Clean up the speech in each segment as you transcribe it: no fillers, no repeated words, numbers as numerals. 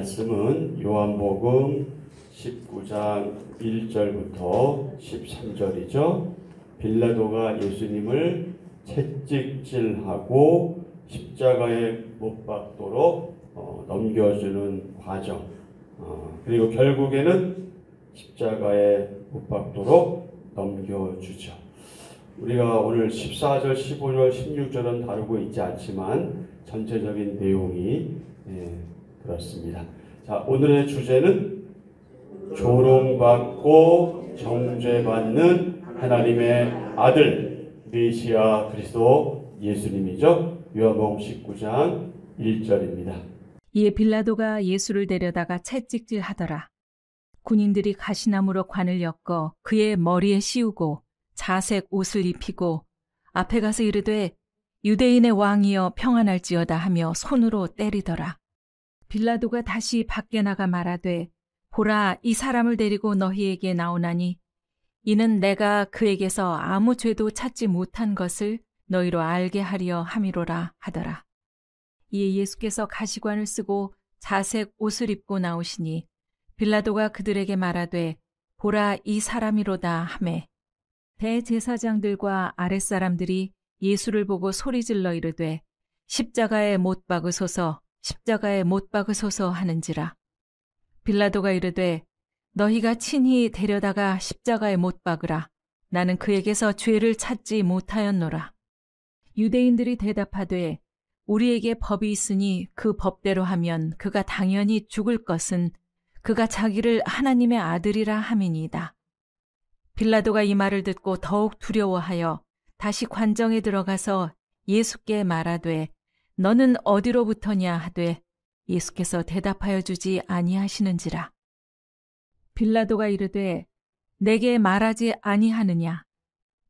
말씀은 요한복음 19장 1절부터 13절이죠. 빌라도가 예수님을 채찍질하고 십자가에 못 박도록 넘겨주는 과정, 그리고 결국에는 십자가에 못 박도록 넘겨주죠. 우리가 오늘 14절, 15절, 16절은 다루고 있지 않지만 전체적인 내용이 그렇습니다. 자, 오늘의 주제는 조롱받고 정죄받는 하나님의 아들 메시아 그리스도 예수님이죠. 요한복음 19장 1절입니다. 이에 빌라도가 예수를 데려다가 채찍질하더라. 군인들이 가시나무로 관을 엮어 그의 머리에 씌우고 자색 옷을 입히고 앞에 가서 이르되 유대인의 왕이여 평안할지어다 하며 손으로 때리더라. 빌라도가 다시 밖에 나가 말하되 보라, 이 사람을 데리고 너희에게 나오나니 이는 내가 그에게서 아무 죄도 찾지 못한 것을 너희로 알게 하려 함이로라 하더라. 이에 예수께서 가시관을 쓰고 자색 옷을 입고 나오시니 빌라도가 그들에게 말하되 보라, 이 사람이로다 하매 대제사장들과 아랫사람들이 예수를 보고 소리질러 이르되 십자가에 못 박으소서, 십자가에 못 박으소서 하는지라. 빌라도가 이르되 너희가 친히 데려다가 십자가에 못 박으라. 나는 그에게서 죄를 찾지 못하였노라. 유대인들이 대답하되 우리에게 법이 있으니 그 법대로 하면 그가 당연히 죽을 것은 그가 자기를 하나님의 아들이라 함이니이다. 빌라도가 이 말을 듣고 더욱 두려워하여 다시 관정에 들어가서 예수께 말하되 너는 어디로부터냐 하되 예수께서 대답하여 주지 아니하시는지라. 빌라도가 이르되 내게 말하지 아니하느냐.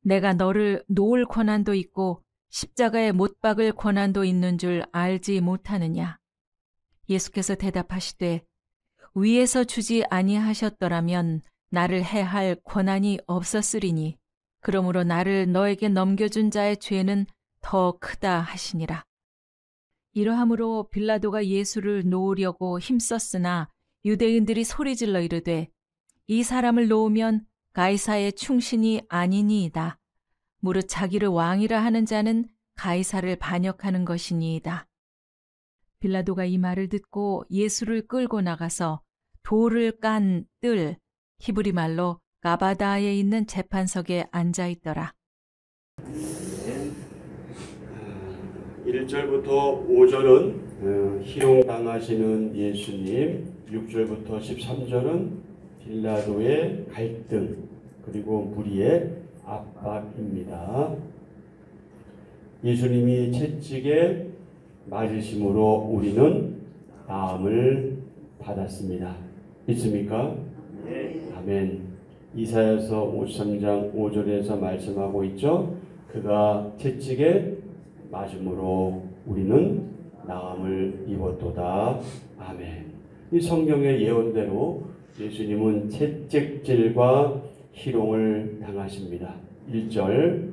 내가 너를 놓을 권한도 있고 십자가에 못 박을 권한도 있는 줄 알지 못하느냐. 예수께서 대답하시되 위에서 주지 아니하셨더라면 나를 해할 권한이 없었으리니 그러므로 나를 너에게 넘겨준 자의 죄는 더 크다 하시니라. 이러함으로 빌라도가 예수를 놓으려고 힘썼으나 유대인들이 소리질러 이르되 이 사람을 놓으면 가이사의 충신이 아니니이다. 무릇 자기를 왕이라 하는 자는 가이사를 반역하는 것이니이다. 빌라도가 이 말을 듣고 예수를 끌고 나가서 돌을 깐 뜰, 히브리 말로 가바다에 있는 재판석에 앉아 있더라. 1절부터 5절은 희롱당하시는 예수님, 6절부터 13절은 빌라도의 갈등, 그리고 무리의 압박입니다. 예수님이 채찍에 맞으심으로 우리는 나음을 받았습니다. 믿습니까? 네. 아멘. 이사야서 53장 5절에서 말씀하고 있죠. 그가 채찍에 맞음으로 우리는 나음을 입었도다. 아멘. 이 성경의 예언대로 예수님은 채찍질과 희롱을 당하십니다. 1절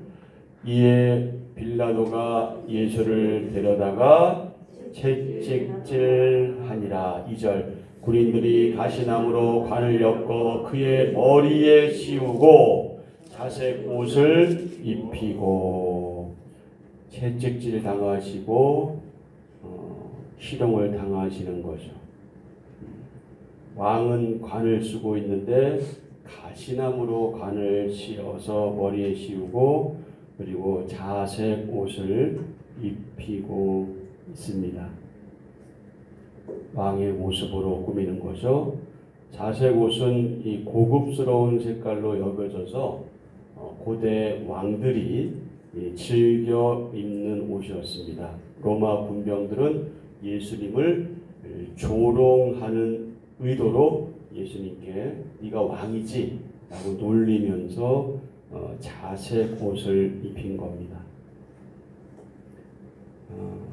이에 빌라도가 예수를 데려다가 채찍질하니라. 2절 군인들이 가시나무로 관을 엮어 그의 머리에 씌우고 자색 옷을 입히고 채찍질 당하시고 희롱을 당하시는 거죠. 왕은 관을 쓰고 있는데 가시나무로 관을 씌워서 머리에 씌우고 그리고 자색 옷을 입히고 있습니다. 왕의 모습으로 꾸미는 거죠. 자색 옷은 이 고급스러운 색깔로 여겨져서 고대 왕들이 즐겨 입는 옷이었습니다. 로마 군병들은 예수님을 조롱하는 의도로 예수님께 네가 왕이지 라고 놀리면서 자색 옷을 입힌 겁니다.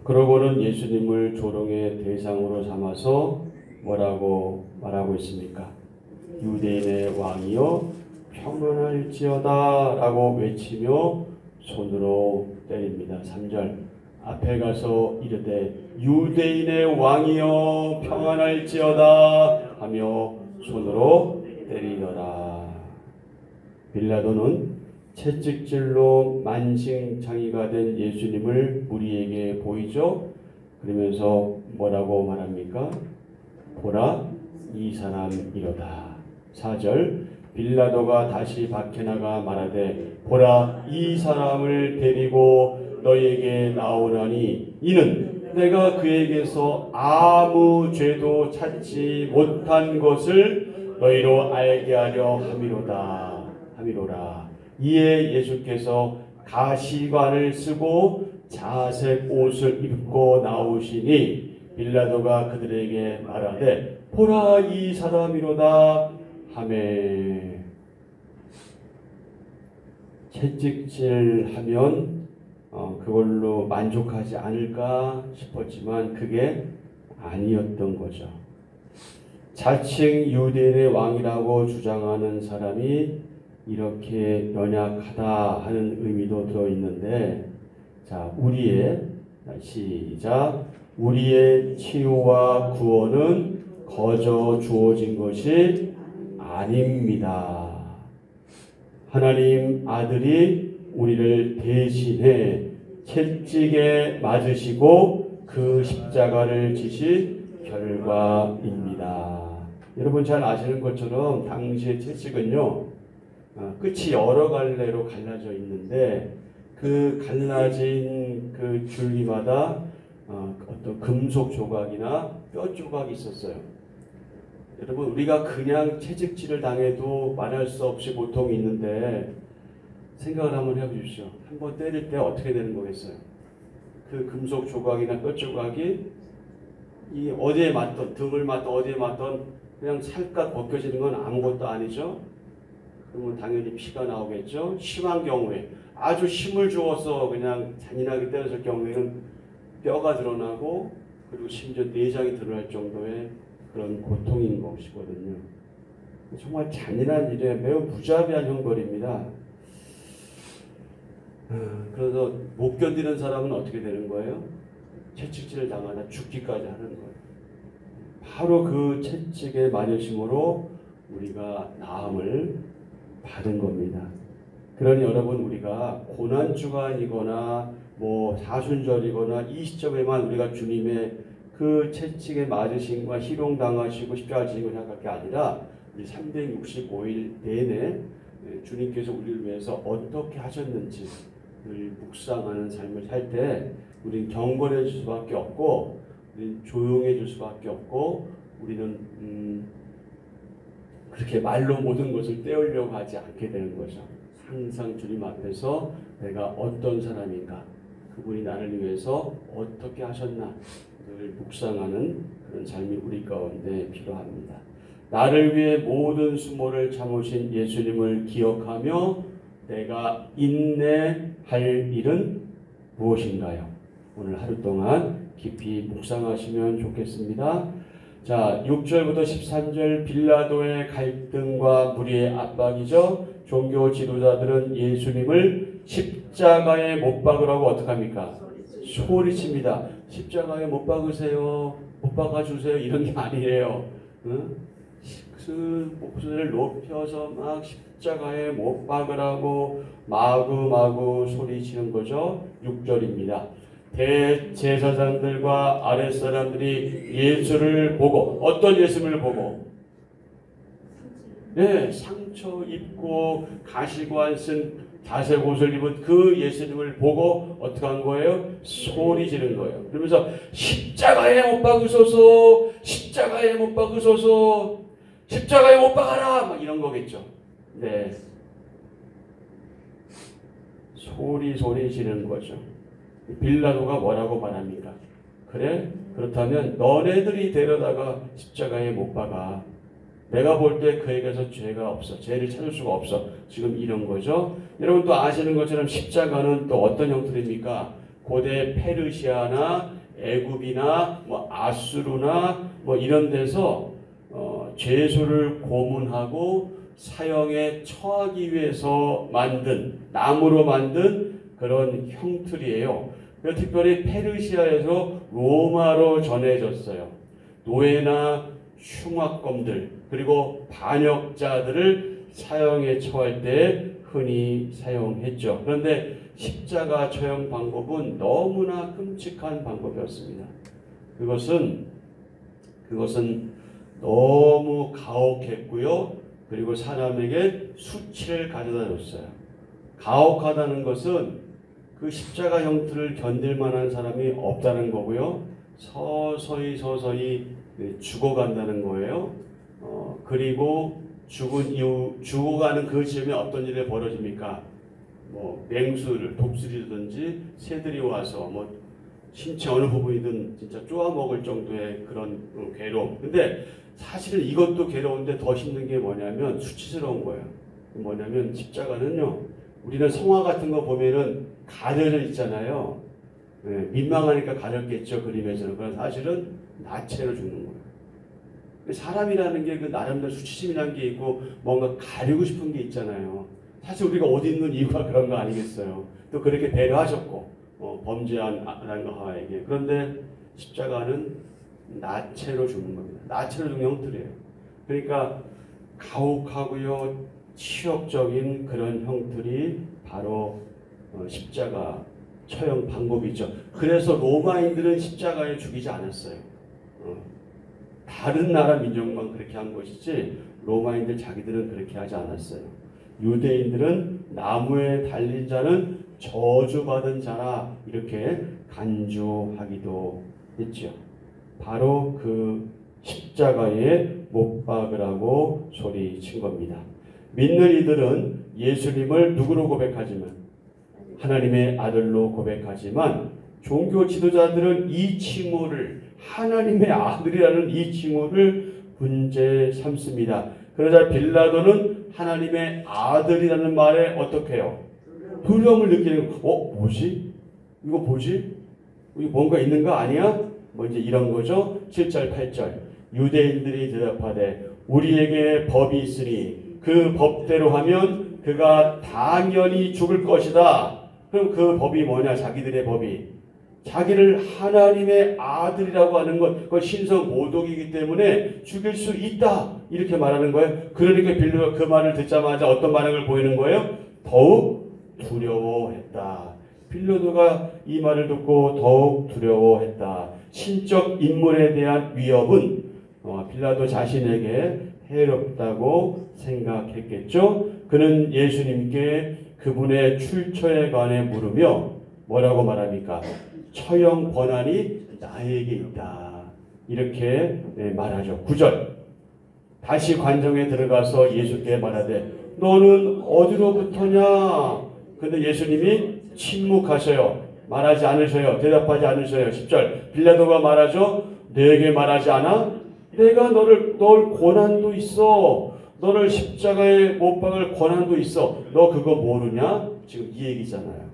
그러고는 예수님을 조롱의 대상으로 삼아서 뭐라고 말하고 있습니까? 유대인의 왕이여 평안할지어다 라고 외치며 손으로 때립니다. 3절 앞에 가서 이르되 유대인의 왕이여 평안할지어다 하며 손으로 때리더라. 빌라도는 채찍질로 만신창이가 된 예수님을 무리에게 보이죠. 그러면서 뭐라고 말합니까? 보라 이 사람이로다. 4절 빌라도가 다시 밖에나가 말하되 보라 이 사람을 데리고 너희에게 나오라니 이는 내가 그에게서 아무 죄도 찾지 못한 것을 너희로 알게 하려 함이로라. 이에 예수께서 가시관을 쓰고 자색 옷을 입고 나오시니 빌라도가 그들에게 말하되 보라 이 사람이로다 하매. 채찍질하면 그걸로 만족하지 않을까 싶었지만 그게 아니었던 거죠. 자칭 유대인의 왕이라고 주장하는 사람이 이렇게 연약하다 하는 의미도 들어있는데, 자, 시작. 우리의 치유와 구원은 거저 주어진 것이 아닙니다. 하나님 아들이 우리를 대신해 채찍에 맞으시고 그 십자가를 지신 결과입니다. 여러분 잘 아시는 것처럼 당시의 채찍은요, 끝이 여러 갈래로 갈라져 있는데 그 갈라진 그 줄기마다 어떤 금속 조각이나 뼈 조각이 있었어요. 여러분 우리가 그냥 채찍질을 당해도 말할 수 없이 고통이 있는데 생각을 한번 해보십시오. 한번 때릴 때 어떻게 되는 거겠어요? 그 금속 조각이나 뼈 조각이 이 어디에 맞던 등을 맞던 어디에 맞던 그냥 살짝 벗겨지는 건 아무것도 아니죠. 그러면 당연히 피가 나오겠죠. 심한 경우에 아주 힘을 주어서 그냥 잔인하게 때렸을 경우에는 뼈가 드러나고 그리고 심지어 내장이 드러날 정도의 그런 고통인 것이거든요. 정말 잔인한 일에 매우 무자비한 형벌입니다. 그래서 못 견디는 사람은 어떻게 되는 거예요? 채찍질을 당하다 죽기까지 하는 거예요. 바로 그 채찍의 맞으심으로 우리가 나음을 받은 겁니다. 그러니 여러분 우리가 고난주간이거나 사순절이거나 이 시점에만 우리가 주님의 그 채찍에 맞으심과 희롱당하시고 십자가 지신 걸 생각할 게 아니라 우리 365일 내내 주님께서 우리를 위해서 어떻게 하셨는지를 묵상하는 삶을 살 때 우리는 경건해질 수밖에 없고 우리는 조용해질 수밖에 없고 우리는 그렇게 말로 모든 것을 떼우려고 하지 않게 되는 거죠. 항상 주님 앞에서 내가 어떤 사람인가, 그분이 나를 위해서 어떻게 하셨나 늘 묵상하는 그런 삶이 우리 가운데 필요합니다. 나를 위해 모든 수모를 참으신 예수님을 기억하며 내가 인내할 일은 무엇인가요? 오늘 하루 동안 깊이 묵상하시면 좋겠습니다. 자, 6절부터 13절 빌라도의 갈등과 무리의 압박이죠. 종교 지도자들은 예수님을 십자가에 못 박으라고 어떡합니까? 소리칩니다. 십자가에 못 박으세요. 못 박아주세요. 이런 게 아니에요. 그 목소리를 높여서 막 십자가에 못 박으라고 마구마구 소리치는 거죠. 6절입니다. 대제사장들과 아랫사람들이 예수를 보고, 어떤 예수님을 보고? 네, 상처 입고 가시관 쓴 자색 옷을 입은 그 예수님을 보고 어떻게 한 거예요? 소리 지른 거예요. 그러면서 십자가에 못 박으소서, 십자가에 못 박으소서, 십자가에 못 박아라, 막 이런 거겠죠. 네, 소리 지르는 거죠. 빌라도가 뭐라고 말합니까? 그래? 그렇다면 너네들이 데려다가 십자가에 못 박아. 내가 볼 때 그에게서 죄가 없어. 죄를 찾을 수가 없어. 지금 이런 거죠. 여러분 또 아시는 것처럼 십자가는 또 어떤 형태입니까? 고대 페르시아나 애굽이나 아수르나 이런 데서 죄수를 고문하고 사형에 처하기 위해서 나무로 만든 그런 형틀이에요. 특별히 페르시아에서 로마로 전해졌어요. 노예나 흉악범들 그리고 반역자들을 사형에 처할 때 흔히 사용했죠. 그런데 십자가 처형 방법은 너무나 끔찍한 방법이었습니다. 그것은 너무 가혹했고요. 그리고 사람에게 수치를 가져다 줬어요. 가혹하다는 것은 그 십자가 형틀을 견딜 만한 사람이 없다는 거고요. 서서히 죽어간다는 거예요. 그리고 죽은 이후 죽어가는 그 즈음에 어떤 일이 벌어집니까? 맹수를 독수리든지 새들이 와서 신체 어느 부분이든 진짜 쪼아먹을 정도의 그런 괴로움. 근데 사실은 이것도 괴로운데 더 힘든 게 뭐냐면 수치스러운 거예요. 뭐냐면 십자가는요, 우리는 성화 같은 거 보면은 가려져 있잖아요. 민망하니까 가렸겠죠, 그림에서는. 그런 사실은 나체로 죽는 거예요. 사람이라는 게 그 나름대로 수치심이라는 게 있고 뭔가 가리고 싶은 게 있잖아요. 사실 우리가 옷 입는 이유가 그런 거 아니겠어요. 또 그렇게 배려하셨고 범죄한 하와에게. 그런데 십자가는 나체로 죽는 겁니다. 나체로 죽는 형틀이에요. 그러니까 가혹하고요 치욕적인 그런 형틀이 바로 십자가 처형 방법이죠. 그래서 로마인들은 십자가에 죽이지 않았어요. 다른 나라 민족만 그렇게 한 것이지 로마인들 자기들은 그렇게 하지 않았어요. 유대인들은 나무에 달린 자는 저주받은 자라 이렇게 간주하기도 했죠. 바로 그 십자가에 못 박으라고 소리친 겁니다. 믿는 이들은 예수님을 누구로 고백하지만 하나님의 아들로 고백하지만 종교 지도자들은 이 칭호를 하나님의 아들이라는 이 칭호를 문제 삼습니다. 그러자 빌라도는 하나님의 아들이라는 말에 어떻게 해요? 두려움을 느끼는 뭐지? 이거 뭐지? 이거 뭔가 있는 거 아니야? 이제 이런 거죠. 7절 8절 유대인들이 대답하되 우리에게 법이 있으니 그 법대로 하면 그가 당연히 죽을 것이다. 그럼 그 법이 뭐냐? 자기들의 법이 자기를 하나님의 아들이라고 하는 것, 그건 신성 모독이기 때문에 죽일 수 있다 이렇게 말하는 거예요. 그러니까 빌라도가 그 말을 듣자마자 어떤 반응을 보이는 거예요? 더욱 두려워했다. 빌라도가 이 말을 듣고 더욱 두려워했다. 신적 인물에 대한 위협은 빌라도 자신에게 해롭다고 생각했겠죠. 그는 예수님께 그분의 출처에 관해 물으며 뭐라고 말합니까? 처형 권한이 나에게 있다. 이렇게 말하죠. 9절 다시 관정에 들어가서 예수께 말하되 너는 어디로부터냐? 근데 예수님이 침묵하셔요. 말하지 않으셔요. 대답하지 않으셔요. 10절 빌라도가 말하죠. 내게 말하지 않아? 내가 널 권한도 있어. 너를 십자가에 못 박을 권한도 있어. 너 그거 모르냐? 지금 이 얘기잖아요.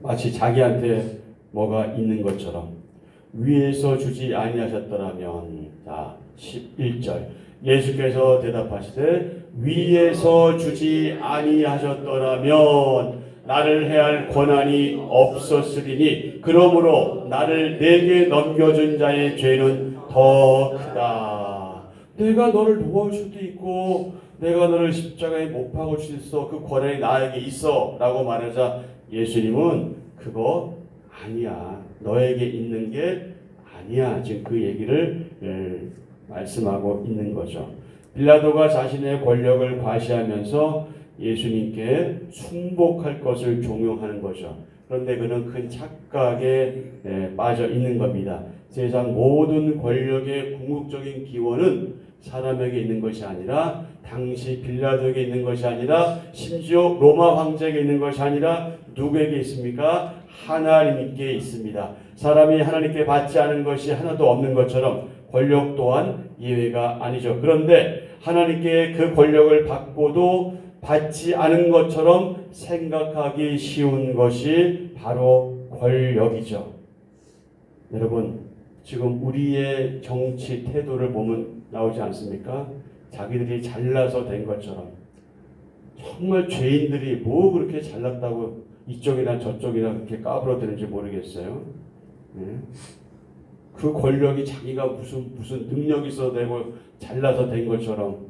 마치 자기한테 뭐가 있는 것처럼. 위에서 주지 아니하셨더라면. 자, 11절 예수께서 대답하시되 위에서 주지 아니하셨더라면 나를 해할 권한이 없었으리니 그러므로 나를 내게 넘겨준 자의 죄는 더 크다. 내가 너를 도와줄 수도 있고 내가 너를 십자가에 못 박을 수 있어. 그 권한이 나에게 있어 라고 말하자 예수님은 그거 아니야. 너에게 있는 게 아니야. 지금 그 얘기를 말씀하고 있는 거죠. 빌라도가 자신의 권력을 과시하면서 예수님께 순복할 것을 종용하는 거죠. 그런데 그는 큰 착각에 빠져 있는 겁니다. 세상 모든 권력의 궁극적인 기원은 사람에게 있는 것이 아니라 당시 빌라도에게 있는 것이 아니라 심지어 로마 황제에게 있는 것이 아니라 누구에게 있습니까? 하나님께 있습니다. 사람이 하나님께 받지 않은 것이 하나도 없는 것처럼 권력 또한 예외가 아니죠. 그런데 하나님께 그 권력을 받고도 받지 않은 것처럼 생각하기 쉬운 것이 바로 권력이죠. 여러분, 지금 우리의 정치 태도를 보면 나오지 않습니까? 자기들이 잘나서 된 것처럼. 정말 죄인들이 뭐 그렇게 잘났다고 이쪽이나 저쪽이나 그렇게 까불어대는지 모르겠어요. 그 권력이 자기가 무슨 능력이 있어도 되고 잘나서 된 것처럼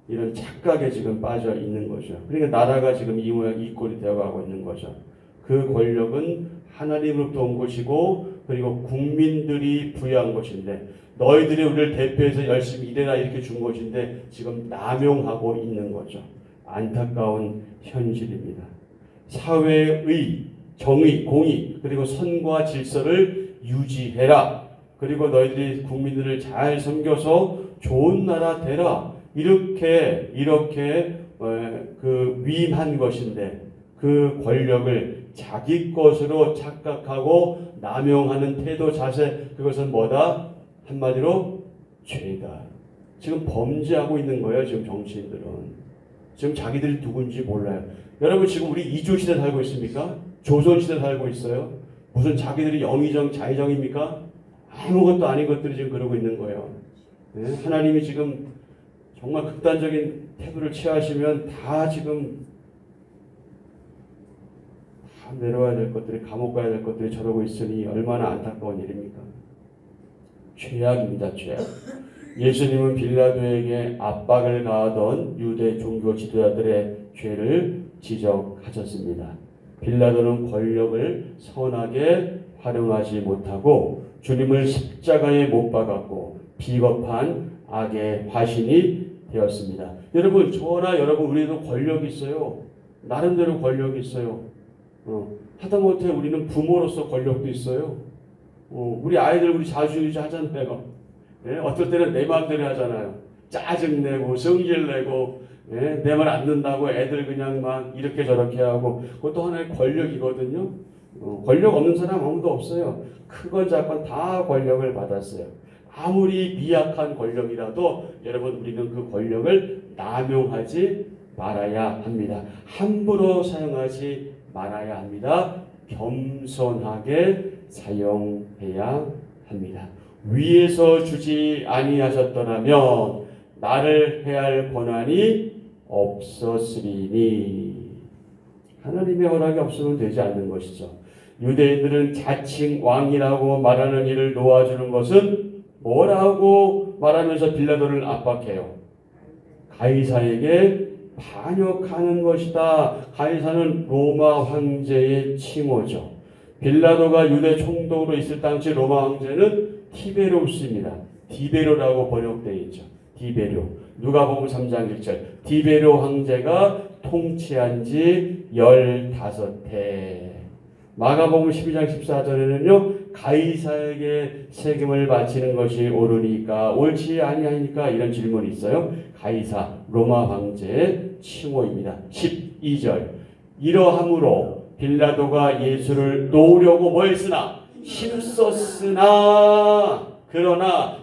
이런 착각에 지금 빠져 있는 거죠. 그러니까 나라가 지금 이 모양 이 꼴이 되어가고 있는 거죠. 그 권력은 하나님으로부터 온 것이고 그리고 국민들이 부여한 것인데 너희들이 우리를 대표해서 열심히 일해라 이렇게 준 것인데 지금 남용하고 있는 거죠. 안타까운 현실입니다. 사회의 정의, 공의 그리고 선과 질서를 유지해라. 그리고 너희들이 국민들을 잘 섬겨서 좋은 나라 되라. 이렇게 그 위임한 것인데 그 권력을 자기 것으로 착각하고 남용하는 태도 자세 그것은 뭐다? 한마디로 죄다. 지금 범죄하고 있는 거예요. 지금 정치인들은. 지금 자기들이 누군지 몰라요. 여러분 지금 우리 이조시대 살고 있습니까? 조선시대 살고 있어요. 무슨 자기들이 영의정 자의정입니까? 아무것도 아닌 것들이 지금 그러고 있는 거예요. 네? 하나님이 지금 정말 극단적인 태도를 취하시면 다 지금 다 내려와야 될 것들이 감옥 가야 될 것들이 저러고 있으니 얼마나 안타까운 일입니까? 죄악입니다. 죄악. 예수님은 빌라도에게 압박을 가하던 유대 종교 지도자들의 죄를 지적하셨습니다. 빌라도는 권력을 선하게 활용하지 못하고 주님을 십자가에 못 박았고 비겁한 악의 화신이 되었습니다. 여러분 저나 여러분 우리도 권력이 있어요. 나름대로 권력이 있어요. 하다못해 우리는 부모로서 권력도 있어요. 우리 아이들 우리 자주유지 하잖아요. 예? 어떨 때는 내 마음대로 하잖아요. 짜증내고 성질내고 예? 내 말 안 듣는다고 애들 그냥 막 이렇게 저렇게 하고 그것도 하나의 권력이거든요. 권력 없는 사람 아무도 없어요. 크건 작건 다 권력을 받았어요. 아무리 미약한 권력이라도 여러분 우리는 그 권력을 남용하지 말아야 합니다. 함부로 사용하지 말아야 합니다. 겸손하게 사용해야 합니다. 위에서 주지 아니하셨더라면 나를 해할 권한이 없었으리니. 하나님의 허락이 없으면 되지 않는 것이죠. 유대인들은 자칭 왕이라고 말하는 이를 놓아주는 것은 뭐라고 말하면서 빌라도를 압박해요? 가이사에게 반역하는 것이다. 가이사는 로마 황제의 칭호죠. 빌라도가 유대 총독으로 있을 당시 로마 황제는 티베로스입니다. 디베로라고 번역되어 있죠. 디베로. 누가복음 3장 1절. 디베로 황제가 통치한 지 15해. 마가복음 12장 14절에는요. 가이사에게 세금을 바치는 것이 옳으니까 옳지 아니하니까 이런 질문이 있어요. 가이사 로마 황제의 칭호입니다. 12절. 이러함으로 빌라도가 예수를 놓으려고 뭐 했으나 힘썼으나 그러나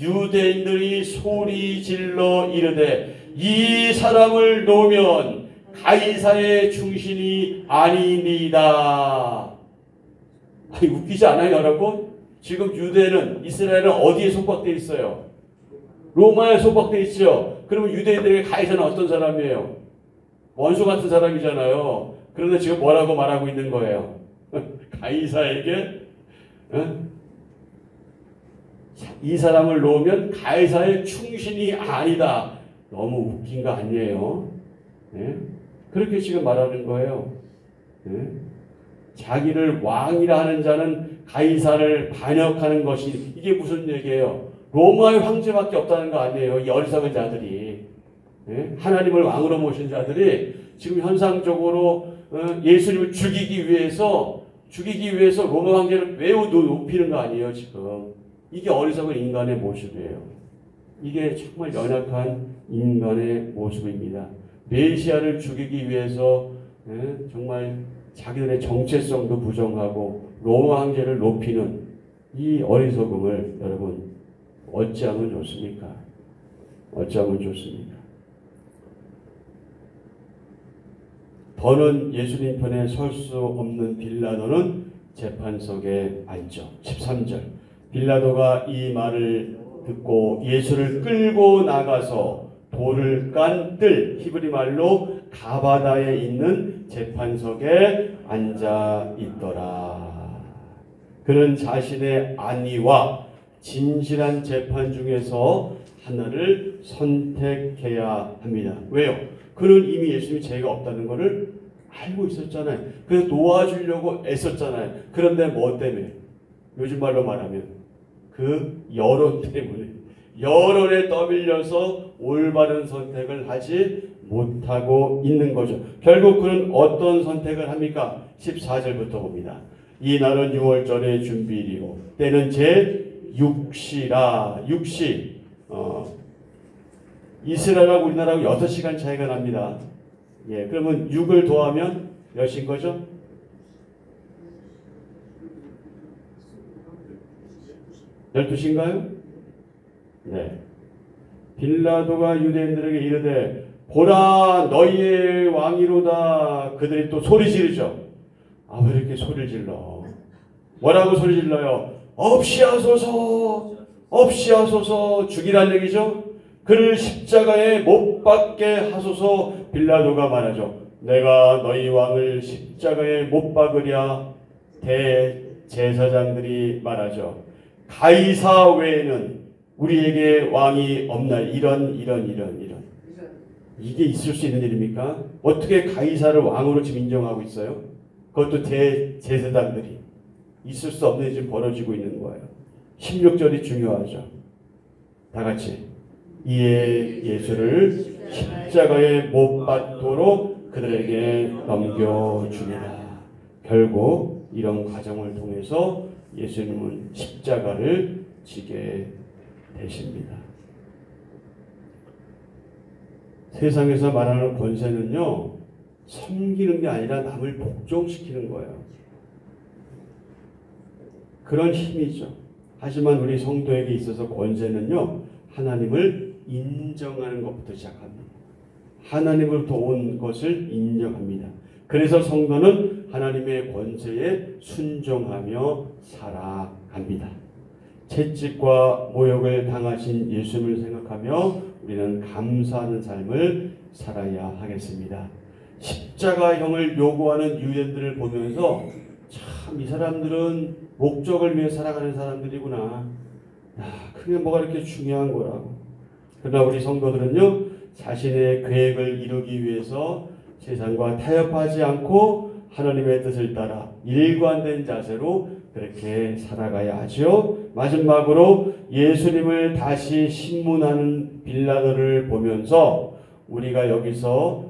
유대인들이 소리질러 이르되 이 사람을 놓으면 가이사의 충신이 아니니이다. 아니, 웃기지 않아요 여러분? 지금 유대는 이스라엘은 어디에 속박되어 있어요? 로마에 속박되어 있죠. 그러면 유대인들에게 가이사는 어떤 사람이에요? 원수 같은 사람이잖아요. 그런데 지금 뭐라고 말하고 있는 거예요? 가이사에게 이 사람을 놓으면 가이사의 충신이 아니다. 너무 웃긴 거 아니에요? 네? 그렇게 지금 말하는 거예요. 네? 자기를 왕이라 하는 자는 가이사를 반역하는 것이 이게 무슨 얘기예요? 로마의 황제밖에 없다는 거 아니에요? 이 어리석은 자들이. 네? 하나님을 왕으로 모신 자들이 지금 현상적으로 예수님을 죽이기 위해서 로마 황제를 매우 높이는 거 아니에요 지금. 이게 어리석은 인간의 모습이에요. 이게 정말 연약한 인간의 모습입니다. 메시아를 죽이기 위해서 정말 자기들의 정체성도 부정하고 로마 황제를 높이는 이 어리석음을 여러분 어찌하면 좋습니까? 어찌하면 좋습니까? 더는 예수님 편에 설 수 없는 빌라도는 재판석에 앉죠. 13절. 빌라도가 이 말을 듣고 예수를 끌고 나가서 돌을 깐 뜰, 히브리 말로 가바다에 있는 재판석에 앉아 있더라. 그는 자신의 안위와 진실한 재판 중에서 하나를 선택해야 합니다. 왜요? 그는 이미 예수님이 죄가 없다는 것을 알고 있었잖아요. 그래서 도와주려고 애썼잖아요. 그런데 뭐 때문에? 요즘 말로 말하면 그 여론 때문에, 여론에 떠밀려서 올바른 선택을 하지 못하고 있는 거죠. 결국 그는 어떤 선택을 합니까? 14절부터 봅니다. 이 날은 6월절의 준비일이요 때는 제 6시라. 6시. 이스라엘하고 우리나라하고 6시간 차이가 납니다. 예, 그러면 6을 더하면 몇인 거죠? 12시인가요? 네. 빌라도가 유대인들에게 이르되 보라 너희의 왕이로다. 그들이 또 소리 지르죠. 아, 왜 이렇게 소리를 질러? 뭐라고 소리 질러요? 없이하소서, 없이하소서. 죽이란 얘기죠. 그를 십자가에 못 박게 하소서. 빌라도가 말하죠. 내가 너희 왕을 십자가에 못 박으랴. 대제사장들이 말하죠. 가이사 외에는 우리에게 왕이 없나. 이런. 이게 있을 수 있는 일입니까? 어떻게 가이사를 왕으로 지금 인정하고 있어요? 그것도 대제사장들이. 있을 수 없는 일이 지금 벌어지고 있는 거예요. 16절이 중요하죠. 다 같이. 이에 예수를 십자가에 못 박도록 그들에게 넘겨주니라. 결국 이런 과정을 통해서 예수님은 십자가를 지게 되십니다. 세상에서 말하는 권세는요, 섬기는 게 아니라 남을 복종시키는 거예요. 그런 힘이죠. 하지만 우리 성도에게 있어서 권세는요, 하나님을 인정하는 것부터 시작합니다. 하나님으로부터 온 것을 인정합니다. 그래서 성도는 하나님의 권세에 순종하며 살아갑니다. 채찍과 모욕을 당하신 예수님을 생각하며 우리는 감사하는 삶을 살아야 하겠습니다. 십자가형을 요구하는 유대인들을 보면서 참 이 사람들은 목적을 위해 살아가는 사람들이구나. 야, 그게 뭐가 이렇게 중요한 거라고. 그러나 우리 성도들은요, 자신의 계획을 이루기 위해서 세상과 타협하지 않고 하나님의 뜻을 따라 일관된 자세로 그렇게 살아가야 하죠. 마지막으로 예수님을 다시 신문하는 빌라도를 보면서 우리가 여기서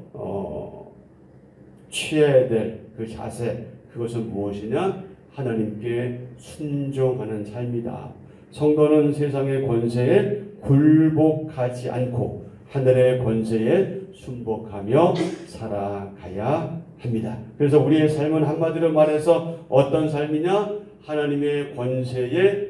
취해야 될 그 자세, 그것은 무엇이냐? 하나님께 순종하는 삶이다. 성도는 세상의 권세에 굴복하지 않고 하늘의 권세에 순복하며 살아가야 합니다. 그래서 우리의 삶은 한마디로 말해서 어떤 삶이냐? 하나님의 권세에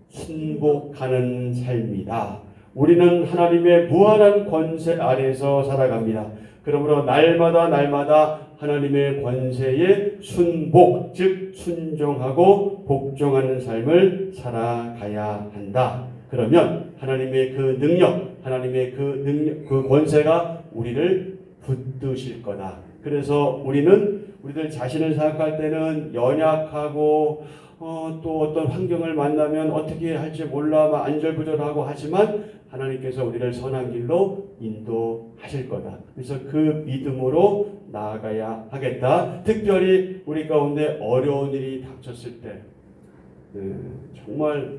순복하는 삶이다. 우리는 하나님의 무한한 권세 아래에서 살아갑니다. 그러므로 날마다 하나님의 권세에 순복, 즉 순종하고 복종하는 삶을 살아가야 한다. 그러면 하나님의 그 능력, 그 권세가 우리를 붙드실 거다. 그래서 우리들 자신을 생각할 때는 연약하고 또 어떤 환경을 만나면 어떻게 할지 몰라 안절부절하고 하지만 하나님께서 우리를 선한 길로 인도하실 거다. 그래서 그 믿음으로 나아가야 하겠다. 특별히 우리 가운데 어려운 일이 닥쳤을 때 정말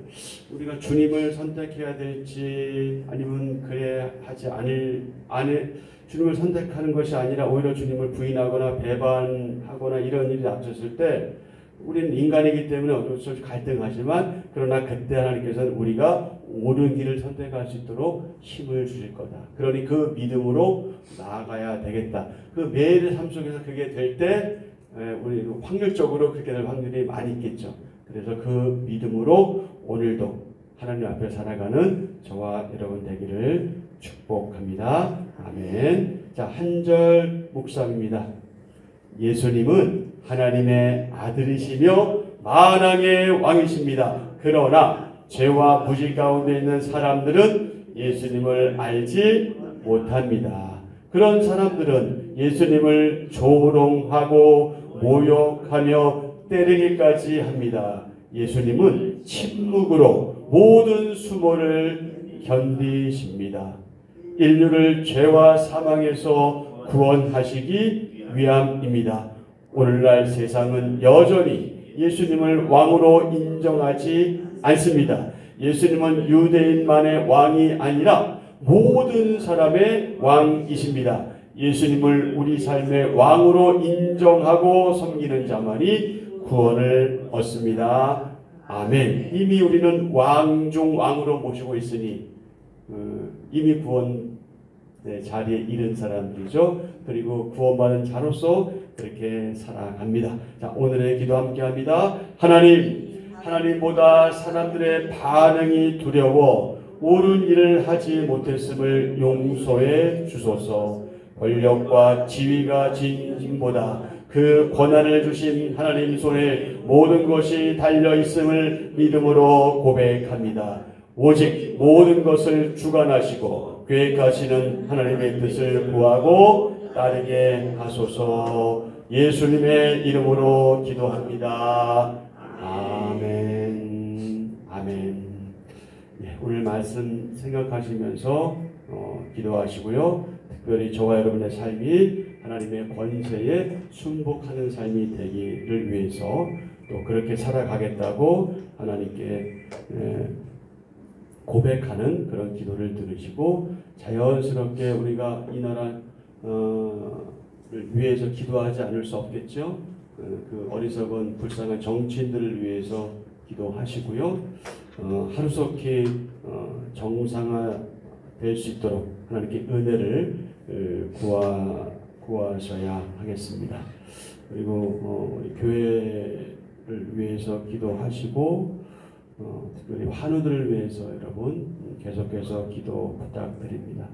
우리가 주님을 선택해야 될지 아니면 그래 하지 주님을 선택하는 것이 아니라 오히려 주님을 부인하거나 배반하거나 이런 일이 닥쳤을 때 우리는 인간이기 때문에 어쩔 수 없이 갈등하지만 그러나 그때 하나님께서는 우리가 옳은 길을 선택할 수 있도록 힘을 주실 거다. 그러니 그 믿음으로 나아가야 되겠다. 그 매일의 삶 속에서 그게 될 때 우리 확률적으로 그렇게 될 확률이 많이 있겠죠. 그래서 그 믿음으로 오늘도 하나님 앞에 살아가는 저와 여러분 되기를 축복합니다. 아멘. 자, 한절 묵상입니다. 예수님은 하나님의 아들이시며 만왕의 왕이십니다. 그러나 죄와 무지 가운데 있는 사람들은 예수님을 알지 못합니다. 그런 사람들은 예수님을 조롱하고 모욕하며 때리기까지 합니다. 예수님은 침묵으로 모든 수모를 견디십니다. 인류를 죄와 사망에서 구원하시기 위함입니다. 오늘날 세상은 여전히 예수님을 왕으로 인정하지 않습니다. 예수님은 유대인만의 왕이 아니라 모든 사람의 왕이십니다. 예수님을 우리 삶의 왕으로 인정하고 섬기는 자만이 구원을 얻습니다. 아멘. 이미 우리는 왕 중 왕으로 모시고 있으니 이미 구원 자리에 이른 사람들이죠. 그리고 구원받은 자로서 그렇게 살아갑니다. 자, 오늘의 기도 함께합니다. 하나님보다 사람들의 반응이 두려워 옳은 일을 하지 못했음을 용서해 주소서. 권력과 지위가 진보다 그 권한을 주신 하나님 손에 모든 것이 달려 있음을 믿음으로 고백합니다. 오직 모든 것을 주관하시고 계획하시는 하나님의 뜻을 구하고 따르게 하소서. 예수님의 이름으로 기도합니다. 아멘. 아멘. 네, 오늘 말씀 생각하시면서 기도하시고요. 특별히 저와 여러분의 삶이 하나님의 권세에 순복하는 삶이 되기를 위해서 또 그렇게 살아가겠다고 하나님께 고백하는 그런 기도를 들으시고 자연스럽게 우리가 이 나라를 위해서 기도하지 않을 수 없겠죠. 그 어리석은 불쌍한 정치인들을 위해서 기도하시고요. 하루속히 정상화될 수 있도록 하나님께 은혜를 구하셔야 하겠습니다. 그리고 교회를 위해서 기도하시고 특별히 환우들을 위해서 여러분 계속해서 기도 부탁드립니다.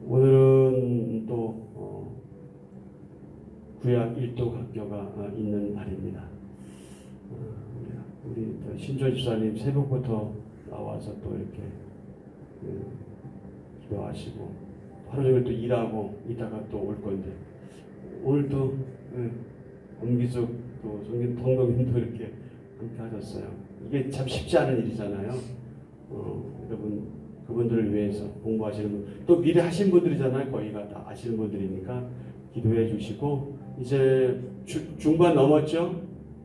오늘은 또 구약 1도 학교가 있는 날입니다. 우리 신조 집사님 새벽부터 나와서 또 이렇게 기도하시고 하루 종일 또 일하고 이따가 또 올 건데 오늘도 엄기숙 또 성경님도 이렇게 함께 하셨어요. 이게 참 쉽지 않은 일이잖아요. 여러분 그분들을 위해서 공부하시는 분, 또 미리 하신 분들이잖아요. 거의가 다 아시는 분들이니까 기도해 주시고 이제 중반 넘었죠.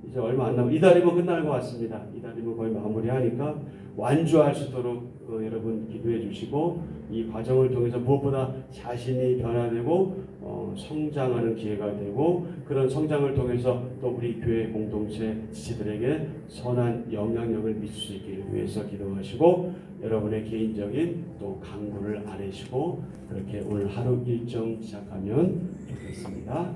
이제 얼마 안 남은 이달이면 끝날 것 같습니다. 이달이면 거의 마무리하니까 완주할 수 있도록 여러분 기도해 주시고 이 과정을 통해서 무엇보다 자신이 변화되고 성장하는 기회가 되고 그런 성장을 통해서 또 우리 교회 공동체 지체들에게 선한 영향력을 미칠 수 있기 위해서 기도하시고 여러분의 개인적인 또 강구를 안 하시고 그렇게 오늘 하루 일정 시작하면 좋겠습니다.